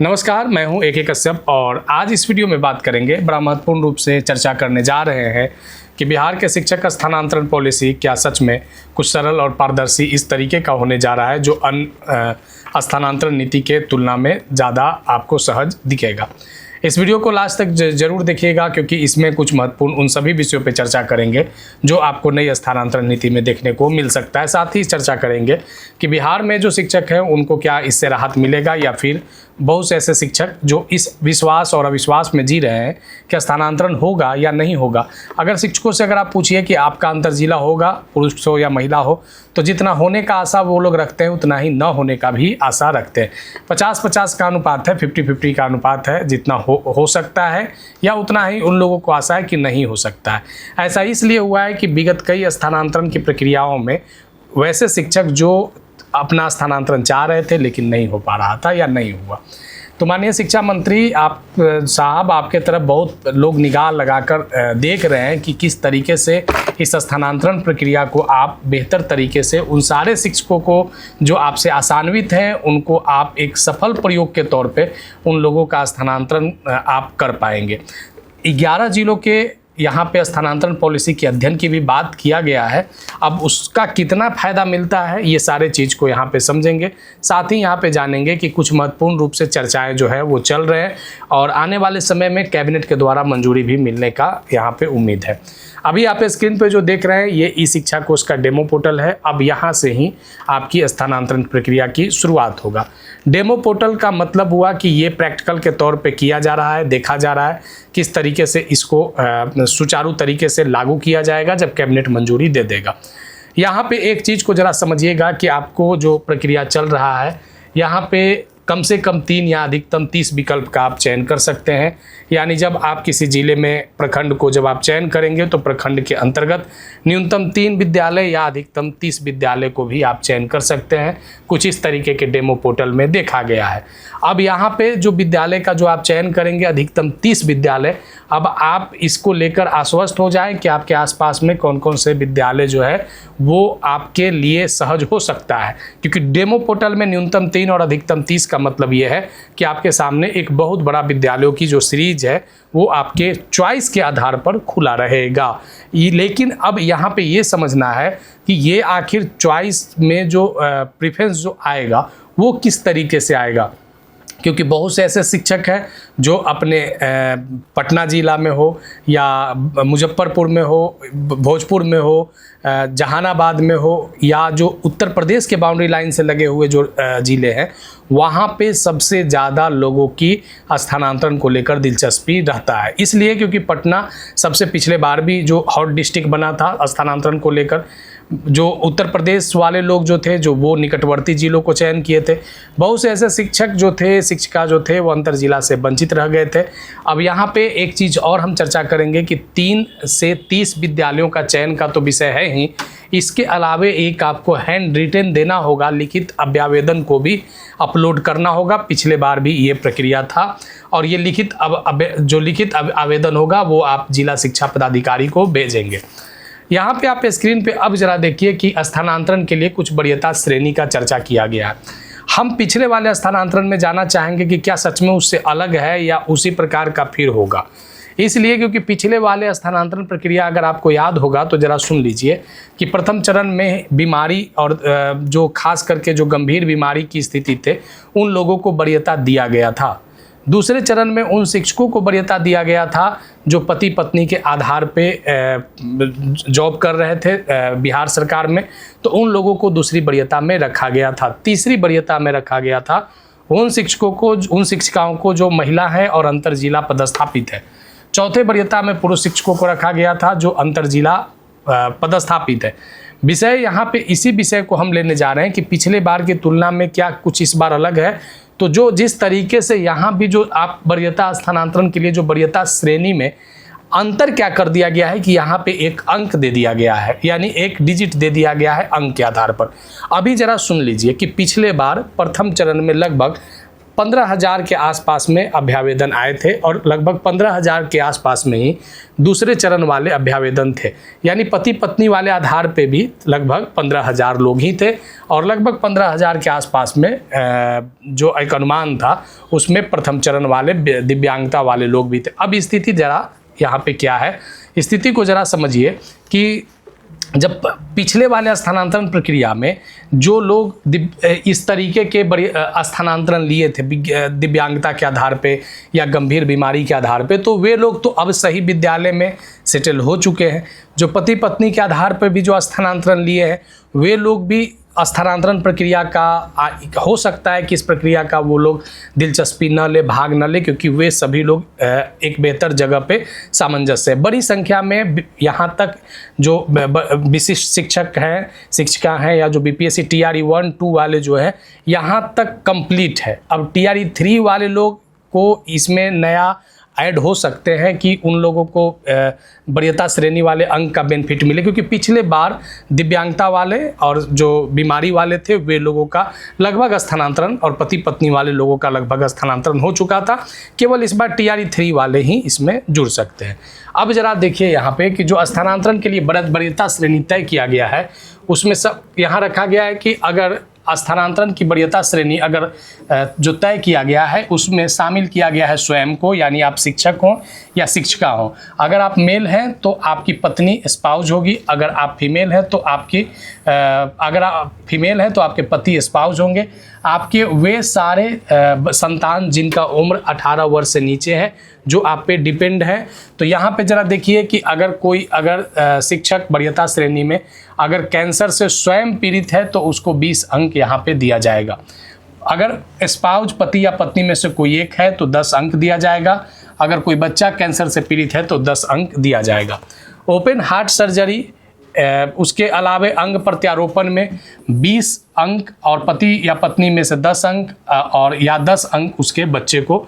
नमस्कार, मैं हूं AK कश्यप और आज इस वीडियो में बात करेंगे, बड़ा महत्वपूर्ण रूप से चर्चा करने जा रहे हैं कि बिहार के शिक्षक स्थानांतरण पॉलिसी क्या सच में कुछ सरल और पारदर्शी इस तरीके का होने जा रहा है जो अन्य स्थानांतरण नीति के तुलना में ज़्यादा आपको सहज दिखेगा। इस वीडियो को लास्ट तक जरूर देखिएगा क्योंकि इसमें कुछ महत्वपूर्ण उन सभी विषयों पर चर्चा करेंगे जो आपको नई स्थानांतरण नीति में देखने को मिल सकता है। साथ ही चर्चा करेंगे कि बिहार में जो शिक्षक हैं उनको क्या इससे राहत मिलेगा या फिर बहुत से ऐसे शिक्षक जो इस विश्वास और अविश्वास में जी रहे हैं कि स्थानांतरण होगा या नहीं होगा। अगर शिक्षकों से अगर आप पूछिए कि आपका अंतर जिला होगा, पुरुष हो या महिला हो, तो जितना होने का आशा वो लोग रखते हैं उतना ही न होने का भी आशा रखते हैं। 50-50 का अनुपात है, 50-50 का अनुपात है, जितना हो सकता है या उतना ही उन लोगों को आशा है कि नहीं हो सकता है। ऐसा इसलिए हुआ है कि विगत कई स्थानांतरण की प्रक्रियाओं में वैसे शिक्षक जो अपना स्थानांतरण चाह रहे थे लेकिन नहीं हो पा रहा था या नहीं हुआ, तो माननीय शिक्षा मंत्री साहब आपके तरफ बहुत लोग निगाह लगाकर देख रहे हैं कि किस तरीके से इस स्थानांतरण प्रक्रिया को आप बेहतर तरीके से उन सारे शिक्षकों को जो आपसे आशान्वित हैं उनको आप एक सफल प्रयोग के तौर पे उन लोगों का स्थानांतरण आप कर पाएंगे। 11 जिलों के यहाँ पे स्थानांतरण पॉलिसी के अध्ययन की भी बात किया गया है। अब उसका कितना फ़ायदा मिलता है ये सारे चीज़ को यहाँ पे समझेंगे। साथ ही यहाँ पे जानेंगे कि कुछ महत्वपूर्ण रूप से चर्चाएं जो है वो चल रहे हैं और आने वाले समय में कैबिनेट के द्वारा मंजूरी भी मिलने का यहाँ पे उम्मीद है। अभी आप स्क्रीन पे जो देख रहे हैं ये ई शिक्षा कोष का डेमो पोर्टल है। अब यहाँ से ही आपकी स्थानांतरण प्रक्रिया की शुरुआत होगा। डेमो पोर्टल का मतलब हुआ कि ये प्रैक्टिकल के तौर पे किया जा रहा है, देखा जा रहा है किस तरीके से इसको सुचारू तरीके से लागू किया जाएगा जब कैबिनेट मंजूरी दे देगा। यहाँ पे एक चीज़ को ज़रा समझिएगा कि आपको जो प्रक्रिया चल रहा है यहाँ पे कम से कम 3 या अधिकतम 30 विकल्प का आप चयन कर सकते हैं। यानी जब आप किसी जिले में प्रखंड को जब आप चयन करेंगे तो प्रखंड के अंतर्गत न्यूनतम 3 विद्यालय या अधिकतम 30 विद्यालय को भी आप चयन कर सकते हैं। कुछ इस तरीके के डेमो पोर्टल में देखा गया है। अब यहाँ पे जो विद्यालय का जो आप चयन करेंगे अधिकतम 30 विद्यालय, अब आप इसको लेकर आश्वस्त हो जाएं कि आपके आसपास में कौन कौन से विद्यालय जो है वो आपके लिए सहज हो सकता है। क्योंकि डेमो पोर्टल में न्यूनतम 3 और अधिकतम 30 का मतलब ये है कि आपके सामने एक बहुत बड़ा विद्यालयों की जो सीरीज है वो आपके चॉइस के आधार पर खुला रहेगा। लेकिन अब यहाँ पे ये समझना है कि ये आखिर चॉइस में जो प्रेफरेंस जो आएगा वो किस तरीके से आएगा। क्योंकि बहुत से ऐसे शिक्षक हैं जो अपने पटना जिला में हो या मुजफ्फरपुर में हो, भोजपुर में हो, जहानाबाद में हो या जो उत्तर प्रदेश के बाउंड्री लाइन से लगे हुए जो ज़िले हैं वहाँ पे सबसे ज़्यादा लोगों की स्थानांतरण को लेकर दिलचस्पी रहता है। इसलिए क्योंकि पटना सबसे पिछले बार भी जो हॉट डिस्ट्रिक्ट बना था स्थानांतरण को लेकर, जो उत्तर प्रदेश वाले लोग जो थे जो वो निकटवर्ती जिलों को चयन किए थे। बहुत से ऐसे शिक्षक जो थे, शिक्षिका जो थे वो अंतर जिला से वंचित रह गए थे। अब यहाँ पे एक चीज़ और हम चर्चा करेंगे कि 3 से 30 विद्यालयों का चयन का तो विषय है ही, इसके अलावे एक आपको हैंड रिटेन देना होगा, लिखित अभ्यावेदन को भी अपलोड करना होगा। पिछले बार भी ये प्रक्रिया था और ये लिखित जो लिखित आवेदन होगा वो आप जिला शिक्षा पदाधिकारी को भेजेंगे। यहाँ पे आप स्क्रीन पे अब जरा देखिए कि स्थानांतरण के लिए कुछ वरीयता श्रेणी का चर्चा किया गया है। हम पिछले वाले स्थानांतरण में जाना चाहेंगे कि क्या सच में उससे अलग है या उसी प्रकार का फिर होगा। इसलिए क्योंकि पिछले वाले स्थानांतरण प्रक्रिया अगर आपको याद होगा तो ज़रा सुन लीजिए कि प्रथम चरण में बीमारी और जो खास करके जो गंभीर बीमारी की स्थिति थे उन लोगों को वरीयता दिया गया था। दूसरे चरण में उन शिक्षकों को वरीयता दिया गया था जो पति पत्नी के आधार पे जॉब कर रहे थे बिहार सरकार में, तो उन लोगों को दूसरी वरीयता में रखा गया था। तीसरी वरीयता में रखा गया था उन शिक्षकों को, उन शिक्षिकाओं को जो महिला है और अंतर जिला पदस्थापित है। चौथे वरीयता में पुरुष शिक्षकों को रखा गया था जो अंतर जिला पदस्थापित है। विषय यहाँ पे इसी विषय को हम लेने जा रहे हैं कि पिछले बार की तुलना में क्या कुछ इस बार अलग है। तो जो जिस तरीके से यहाँ भी जो आप वरीयता स्थानांतरण के लिए जो वरीयता श्रेणी में अंतर क्या कर दिया गया है कि यहाँ पे एक अंक दे दिया गया है, यानी एक डिजिट दे दिया गया है अंक के आधार पर। अभी जरा सुन लीजिए कि पिछले बार प्रथम चरण में लगभग 15,000 के आसपास में अभ्यावेदन आए थे और लगभग 15,000 के आसपास में ही दूसरे चरण वाले अभ्यावेदन थे। यानी पति पत्नी वाले आधार पे भी लगभग 15,000 लोग ही थे और लगभग 15,000 के आसपास में जो एक अनुमान था उसमें प्रथम चरण वाले दिव्यांगता वाले लोग भी थे। अब स्थिति ज़रा यहाँ पे क्या है, स्थिति को ज़रा समझिए कि जब पिछले वाले स्थानांतरण प्रक्रिया में जो लोग इस तरीके के बड़े स्थानांतरण लिए थे दिव्यांगता के आधार पे या गंभीर बीमारी के आधार पे, तो वे लोग तो अब सही विद्यालय में सेटल हो चुके हैं। जो पति पत्नी के आधार पर भी जो स्थानांतरण लिए हैं वे लोग भी स्थानांतरण प्रक्रिया का हो सकता है कि इस प्रक्रिया का वो लोग दिलचस्पी न ले, भाग न ले, क्योंकि वे सभी लोग एक बेहतर जगह पे सामंजस्य है। बड़ी संख्या में यहाँ तक जो विशिष्ट शिक्षक हैं, शिक्षिका हैं या जो बीपीएससी TRE 1, 2 वाले जो है यहाँ तक कंप्लीट है। अब TRE 3 वाले लोग को इसमें नया ऐड हो सकते हैं कि उन लोगों को वरीयता श्रेणी वाले अंक का बेनिफिट मिले, क्योंकि पिछले बार दिव्यांगता वाले और जो बीमारी वाले थे वे लोगों का लगभग स्थानांतरण और पति पत्नी वाले लोगों का लगभग स्थानांतरण हो चुका था। केवल इस बार TRE 3 वाले ही इसमें जुड़ सकते हैं। अब जरा देखिए यहाँ पे कि जो स्थानांतरण के लिए वरीयता श्रेणी तय किया गया है उसमें सब यहाँ रखा गया है कि अगर स्थानांतरण की वरीयता श्रेणी अगर जो तय किया गया है उसमें शामिल किया गया है स्वयं को, यानी आप शिक्षक हों या शिक्षिका हों। अगर आप मेल हैं तो आपकी पत्नी स्पाउज होगी, अगर आप फीमेल हैं तो अगर आप फीमेल हैं तो आपके पति स्पाउज होंगे। आपके वे सारे संतान जिनका उम्र 18 वर्ष से नीचे है जो आप पे डिपेंड है। तो यहाँ पे जरा देखिए कि अगर शिक्षक वरीयता श्रेणी में अगर कैंसर से स्वयं पीड़ित है तो उसको 20 अंक यहाँ पे दिया जाएगा। अगर स्पाउज पति या पत्नी में से कोई एक है तो 10 अंक दिया जाएगा। अगर कोई बच्चा कैंसर से पीड़ित है तो 10 अंक दिया जाएगा। ओपन हार्ट सर्जरी उसके अलावे अंग प्रत्यारोपण में 20 अंक और पति या पत्नी में से 10 अंक और या 10 अंक उसके बच्चे को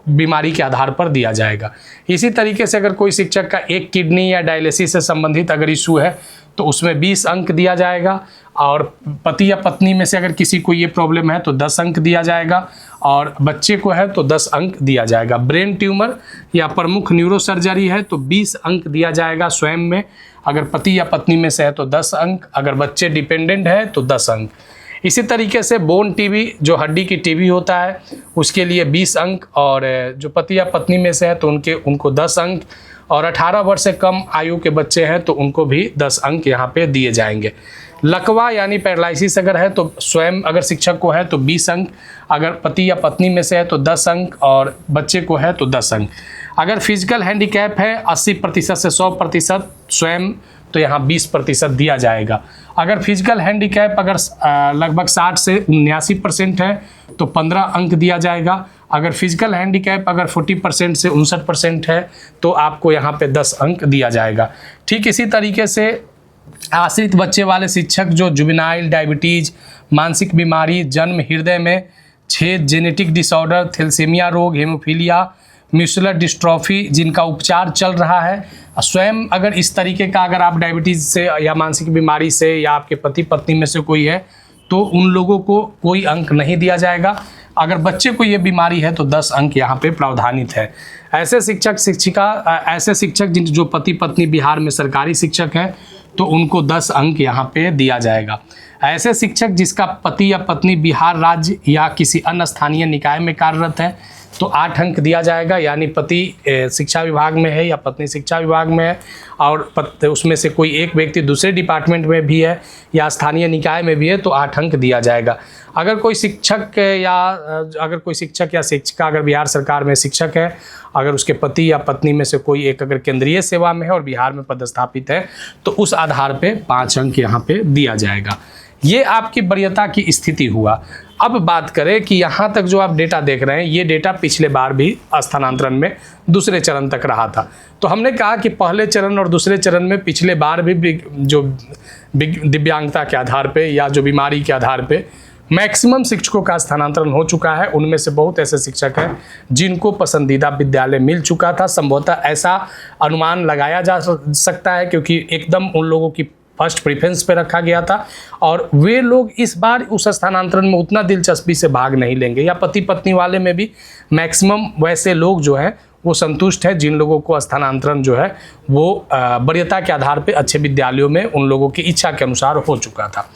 बीमारी के आधार पर दिया जाएगा। इसी तरीके से अगर कोई शिक्षक का एक किडनी या डायलिसिस से संबंधित अगर इशू है तो उसमें 20 अंक दिया जाएगा और पति या पत्नी में से अगर किसी को ये प्रॉब्लम है तो 10 अंक दिया जाएगा और बच्चे को है तो 10 अंक दिया जाएगा। ब्रेन ट्यूमर या प्रमुख न्यूरो सर्जरी है तो 20 अंक दिया जाएगा स्वयं में, अगर पति या पत्नी में से है तो 10 अंक, अगर बच्चे डिपेंडेंट है तो 10 अंक। इसी तरीके से बोन टीबी जो हड्डी की टीबी होता है उसके लिए 20 अंक और जो पति या पत्नी में से है तो उनको 10 अंक और 18 वर्ष से कम आयु के बच्चे हैं तो उनको भी 10 अंक यहाँ पे दिए जाएंगे। लकवा यानी पैरालिसिस अगर है तो स्वयं अगर शिक्षक को है तो 20 अंक, अगर पति या पत्नी में से है तो 10 अंक और बच्चे को है तो 10 अंक। अगर फिजिकल हैंडीकैप है 80% से 100% स्वयं तो यहाँ 20% दिया जाएगा। अगर फिजिकल हैंडीकैप अगर लगभग 60 से 79% है तो 15 अंक दिया जाएगा। अगर फिजिकल हैंडीकैप अगर 40% से 59% है तो आपको यहाँ पे 10 अंक दिया जाएगा। ठीक इसी तरीके से आश्रित बच्चे वाले शिक्षक जो जुवेनाइल डायबिटीज, मानसिक बीमारी, जन्म हृदय में छेद, जेनेटिक डिसऑर्डर, थैलेसीमिया रोग, हेमोफीलिया, म्यूस्कुलर डिस्ट्रॉफी जिनका उपचार चल रहा है, स्वयं अगर इस तरीके का अगर आप डायबिटीज़ से या मानसिक बीमारी से या आपके पति पत्नी में से कोई है तो उन लोगों को कोई अंक नहीं दिया जाएगा। अगर बच्चे को ये बीमारी है तो 10 अंक यहाँ पे प्रावधानित है। ऐसे शिक्षक जिन जो पति पत्नी बिहार में सरकारी शिक्षक हैं तो उनको 10 अंक यहाँ पे दिया जाएगा। ऐसे शिक्षक जिसका पति या पत्नी बिहार राज्य या किसी अन्य स्थानीय निकाय में कार्यरत है तो 8 अंक दिया जाएगा, यानी पति शिक्षा विभाग में है या पत्नी शिक्षा विभाग में है और उसमें से कोई एक व्यक्ति दूसरे डिपार्टमेंट में भी है या स्थानीय निकाय में भी है तो 8 अंक दिया जाएगा। अगर कोई शिक्षक या शिक्षिका अगर बिहार सरकार में शिक्षक है, अगर उसके पति या पत्नी में से कोई एक अगर केंद्रीय सेवा में है और बिहार में पदस्थापित है तो उस आधार पे 5 अंक यहाँ पे दिया जाएगा। ये आपकी वरीयता की स्थिति हुआ। अब बात करें कि यहाँ तक जो आप डेटा देख रहे हैं ये डेटा पिछले बार भी स्थानांतरण में दूसरे चरण तक रहा था। तो हमने कहा कि पहले चरण और दूसरे चरण में पिछले बार भी जो दिव्यांगता के आधार पे या जो बीमारी के आधार पे मैक्सिमम शिक्षकों का स्थानांतरण हो चुका है। उनमें से बहुत ऐसे शिक्षक हैं जिनको पसंदीदा विद्यालय मिल चुका था। संभवतः ऐसा अनुमान लगाया जा सकता है क्योंकि एकदम उन लोगों की फर्स्ट प्रेफरेंस पे रखा गया था और वे लोग इस बार उस स्थानांतरण में उतना दिलचस्पी से भाग नहीं लेंगे, या पति पत्नी वाले में भी मैक्सिमम वैसे लोग जो हैं वो संतुष्ट है जिन लोगों को स्थानांतरण जो है वो वरीयता के आधार पे अच्छे विद्यालयों में उन लोगों की इच्छा के अनुसार हो चुका था।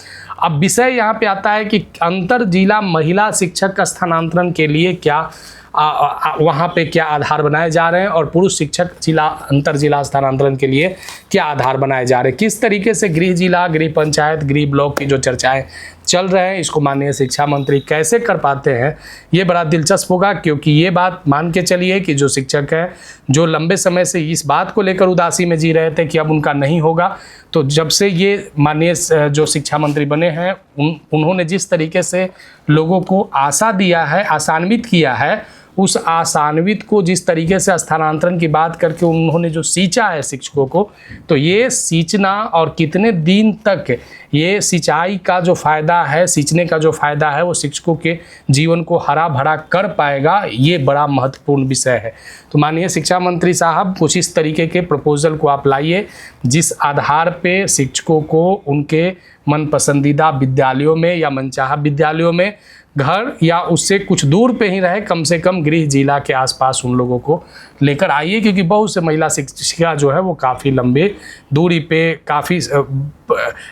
अब विषय यहाँ पे आता है कि अंतर जिला महिला शिक्षक का स्थानांतरण के लिए क्या वहाँ पे क्या आधार बनाए जा रहे हैं और पुरुष शिक्षक जिला अंतर जिला स्थानांतरण के लिए क्या आधार बनाए जा रहे हैं, किस तरीके से गृह जिला, गृह पंचायत, गृह ब्लॉक की जो चर्चाएं चल रहे हैं इसको माननीय शिक्षा मंत्री कैसे कर पाते हैं, ये बड़ा दिलचस्प होगा। क्योंकि ये बात मान के चलिए कि जो शिक्षक हैं जो लंबे समय से इस बात को लेकर उदासी में जी रहे थे कि अब उनका नहीं होगा, तो जब से ये माननीय जो शिक्षा मंत्री बने हैं उन्होंने जिस तरीके से लोगों को आशा दिया है, आशान्वित किया है, उस आशान्वित को जिस तरीके से स्थानांतरण की बात करके उन्होंने जो सींचा है शिक्षकों को, तो ये सींचना और कितने दिन तक ये सिंचाई का जो फ़ायदा है, सींचने का जो फ़ायदा है वो शिक्षकों के जीवन को हरा भरा कर पाएगा, ये बड़ा महत्वपूर्ण विषय है। तो माननीय शिक्षा मंत्री साहब कुछ इस तरीके के प्रपोजल को आप लाइए जिस आधार पे शिक्षकों को उनके मन पसंदीदा विद्यालयों में या मनचाहा विद्यालयों में घर या उससे कुछ दूर पे ही रहे, कम से कम गृह जिला के आसपास उन लोगों को लेकर आइए। क्योंकि बहुत से महिला शिक्षिका जो है वो काफ़ी लंबे दूरी पे काफ़ी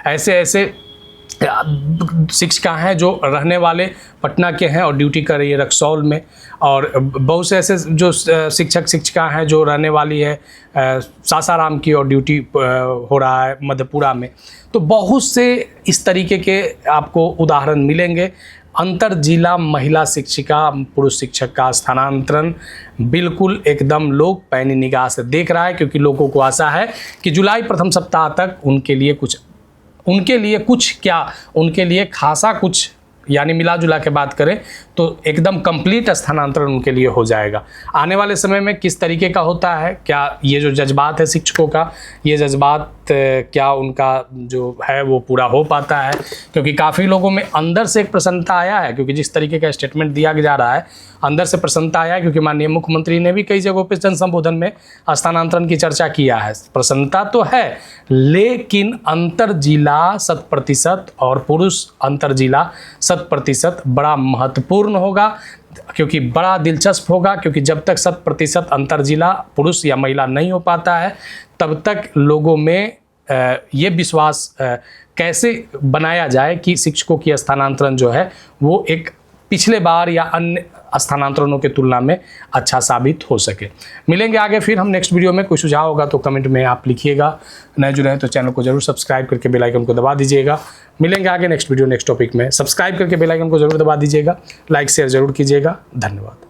ऐसे शिक्षिका हैं जो रहने वाले पटना के हैं और ड्यूटी कर रही है रक्सौल में, और बहुत से ऐसे जो शिक्षक शिक्षिका हैं जो रहने वाली है सासाराम की और ड्यूटी हो रहा है मधेपुरा में। तो बहुत से इस तरीके के आपको उदाहरण मिलेंगे। अंतर जिला महिला शिक्षिका पुरुष शिक्षक का स्थानांतरण बिल्कुल एकदम लोग पैनी निगाह से देख रहा है, क्योंकि लोगों को आशा है कि जुलाई प्रथम सप्ताह तक उनके लिए खासा कुछ यानी मिला जुला के बात करें तो एकदम कंप्लीट स्थानांतरण उनके लिए हो जाएगा। आने वाले समय में किस तरीके का होता है, क्या ये जो जज्बात है शिक्षकों का, ये जज्बात क्या उनका जो है वो पूरा हो पाता है, क्योंकि काफ़ी लोगों में अंदर से एक प्रसन्नता आया है, क्योंकि जिस तरीके का स्टेटमेंट दिया जा रहा है अंदर से प्रसन्नता आया है, क्योंकि माननीय मुख्यमंत्री ने भी कई जगहों पर जन संबोधन में स्थानांतरण की चर्चा किया है। प्रसन्नता तो है, लेकिन अंतर जिला 100% और पुरुष अंतर जिला 100% बड़ा महत्वपूर्ण होगा, क्योंकि बड़ा दिलचस्प होगा। क्योंकि जब तक 100% अंतर जिला पुरुष या महिला नहीं हो पाता है तब तक लोगों में ये विश्वास कैसे बनाया जाए कि शिक्षकों की स्थानांतरण जो है वो एक पिछले बार या अन्य स्थानांतरणों की तुलना में अच्छा साबित हो सके। मिलेंगे आगे फिर हम नेक्स्ट वीडियो में। कोई सुझाव होगा तो कमेंट में आप लिखिएगा। नए जुड़े हैं तो चैनल को जरूर सब्सक्राइब करके बेल आइकन को दबा दीजिएगा। मिलेंगे आगे नेक्स्ट वीडियो नेक्स्ट टॉपिक में। सब्सक्राइब करके बेल आइकन को जरूर दबा दीजिएगा, लाइक शेयर जरूर कीजिएगा। धन्यवाद।